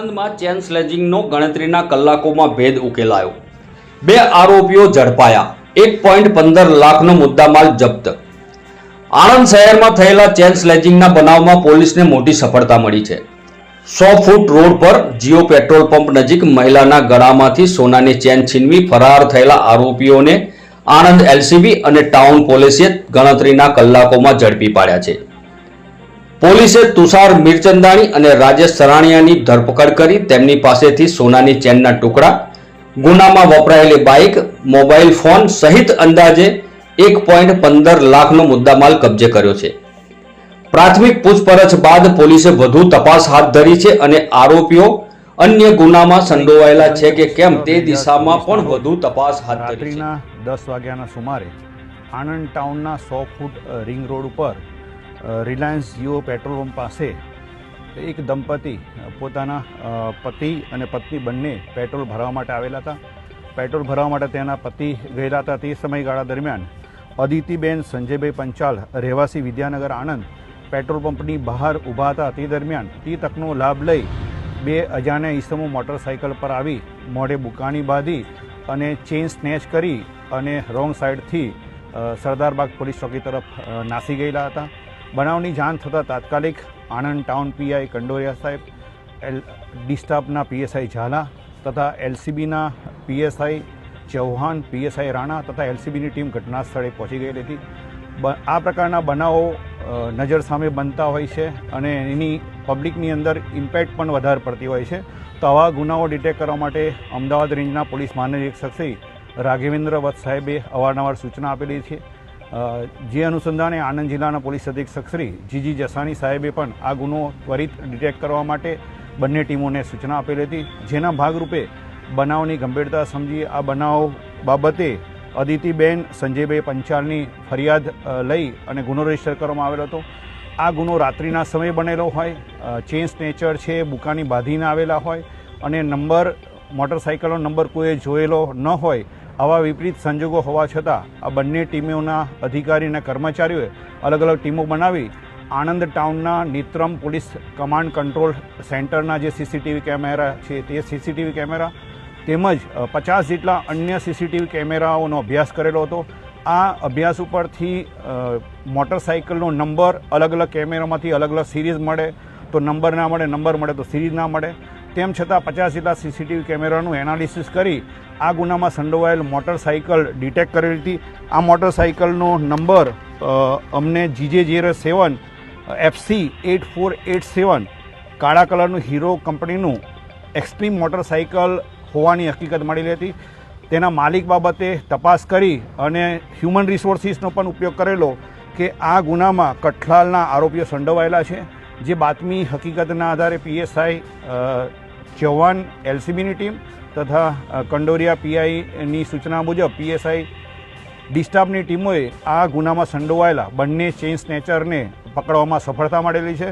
આણંદમાં ચેન સ્લેજિંગનો ગણતરીના કલાકોમાં ભેદ ઉકેલાયો. 2 આરોપીઓ ઝડપાયા. 1.15 લાખનો મુદ્દામાલ જપ્ત. આણંદ શહેરમાં થયેલા ચેન સ્લેજિંગના બનાવમાં પોલીસને મોટી સફળતા મળી છે. 100 ફૂટ રોડ પર જીઓ પેટ્રોલ પંપ નજીક મહિલાના ગળામાંથી સોનાની ચેન છીનવી ફરાર થયેલા આરોપીઓને આણંદ એલસીબી અને ટાઉન પોલીસે ગણતરીના કલાકોમાં ઝડપી પાડ્યા છે. પોલીસે તુષાર મીરચંદાણી અને રાજેશ સરાણીયાની ધરપકડ કરી તેમની પાસેથી સોનાની ચેનના ટુકડા, ગુનામાં વપરાયેલી બાઇક, મોબાઈલ ફોન સહિત અંદાજે 1.15 લાખનો મુદ્દામાલ કબજે કર્યો છે. પ્રાથમિક પૂછપરછ બાદ પોલીસે વધુ તપાસ હાથ ધરી છે અને આરોપીઓ અન્ય ગુનામાં સંડોવાયેલા છે કે કેમ તે દિશામાં પણ વધુ તપાસ હાથ ધરી છે. 10 વાગ્યાના સુમારે આણંદ ટાઉનના 100 ફૂટ રિંગ રોડ ઉપર રિલાયન્સ જીઓ પેટ્રોલ પંપ પાસે એક દંપતી પોતાના પતિ અને પત્ની બંને પેટ્રોલ ભરવા માટે આવેલા હતા. પેટ્રોલ ભરવા માટે તેના પતિ ગયેલા હતા. તે સમયગાળા દરમિયાન અદિતિબેન સંજયભાઈ પંચાલ રહેવાસી વિદ્યાનગર આણંદ પેટ્રોલ પંપની બહાર ઊભા હતા. તે દરમિયાન તે તકનો લાભ લઈ 2 અજાણ્યા ઈસમો મોટરસાઇકલ પર આવી મોઢે બુકાણી બાંધી અને ચેઇન સ્નેચ કરી અને રોંગ સાઈડથી સરદારબાગ પોલીસ ચોકી તરફ નાસી ગયેલા હતા. બનાવની જાણ થતાં તાત્કાલિક આણંદ ટાઉન પીઆઈ કંડોરિયા સાહેબ, ડી સ્ટાફના પીએસઆઈ ઝાલા તથા એલસીબીના પીએસઆઈ ચૌહાણ, પીએસઆઈ રાણા તથા એલસીબીની ટીમ ઘટના સ્થળે પહોંચી ગયેલી હતી. આ પ્રકારના બનાવો નજર સામે બનતા હોય છે અને એની પબ્લિકની અંદર ઇમ્પેક્ટ પણ વધારે પડતી હોય છે. તો આવા ગુનાઓ ડિટેક્ટ કરવા માટે અમદાવાદ રેન્જના પોલીસ મહાનિરીક્ષક શ્રી રાઘવેન્દ્ર વત્સ સાહેબે અવારનવાર સૂચના આપેલી છે. જે અનુસંધાને આણંદ જિલ્લાના પોલીસ અધિક્ષક શ્રી જીજી જસાણી સાહેબે પણ આ ગુનો ત્વરિત ડિટેક્ટ કરવા માટે બંને ટીમોને સૂચના આપેલી હતી. જેના ભાગરૂપે બનાવની ગંભીરતા સમજી આ બનાવ બાબતે અદિતિબેન સંજયભાઈ પંચાલની ફરિયાદ લઈ અને ગુનો રજીસ્ટર કરવામાં આવેલો હતો. આ ગુનો રાત્રિના સમયે બનેલો હોય, ચેઇન સ્નેચર છે, બુકાની બાંધીને આવેલા હોય અને મોટરસાઇકલનો નંબર કોઈએ જોયેલો ન હોય, આવા વિપરીત સંજોગો હોવા છતાં આ બંને ટીમોના અધિકારી અને કર્મચારીઓએ અલગ અલગ ટીમો બનાવી આણંદ ટાઉનના નેત્રમ પોલીસ કમાન્ડ કંટ્રોલ સેન્ટરના જે સીસીટીવી કેમેરા છે તે સીસીટીવી કેમેરા તેમજ 50 જેટલા અન્ય સીસીટીવી કેમેરાઓનો અભ્યાસ કરેલો હતો. આ અભ્યાસ ઉપરથી મોટરસાઇકલનો નંબર અલગ અલગ કેમેરામાંથી અલગ અલગ સિરીઝ મળે તો નંબર ના મળે, નંબર મળે તો સિરીઝ ના મળે. તેમ છતાં 50 જેટલા સીસીટીવી કેમેરાનું એનાલિસિસ કરી આ ગુનામાં સંડોવાયેલ મોટરસાઇકલ ડિટેક્ટ કરેલી હતી. આ મોટરસાઇકલનો નંબર અમને GJ07 FC 8487 કાળા કલરનું હીરો કંપનીનું એક્સ્ટ્રીમ મોટરસાઇકલ હોવાની હકીકત મળેલી હતી. તેના માલિક બાબતે તપાસ કરી અને હ્યુમન રિસોર્સિસનો પણ ઉપયોગ કરેલો કે આ ગુનામાં કઠલાલના આરોપીઓ સંડોવાયેલા છે. જે બાતમી હકીકતના આધારે પીએસઆઈ ચૌહાણ એલસીબીની ટીમ તથા કંડોરિયા પીઆઈની સૂચના મુજબ પીએસઆઈ ડી સ્ટાફની ટીમોએ આ ગુનામાં સંડોવાયેલા બંને ચેઇન સ્નેચરને પકડવામાં સફળતા મળેલી છે.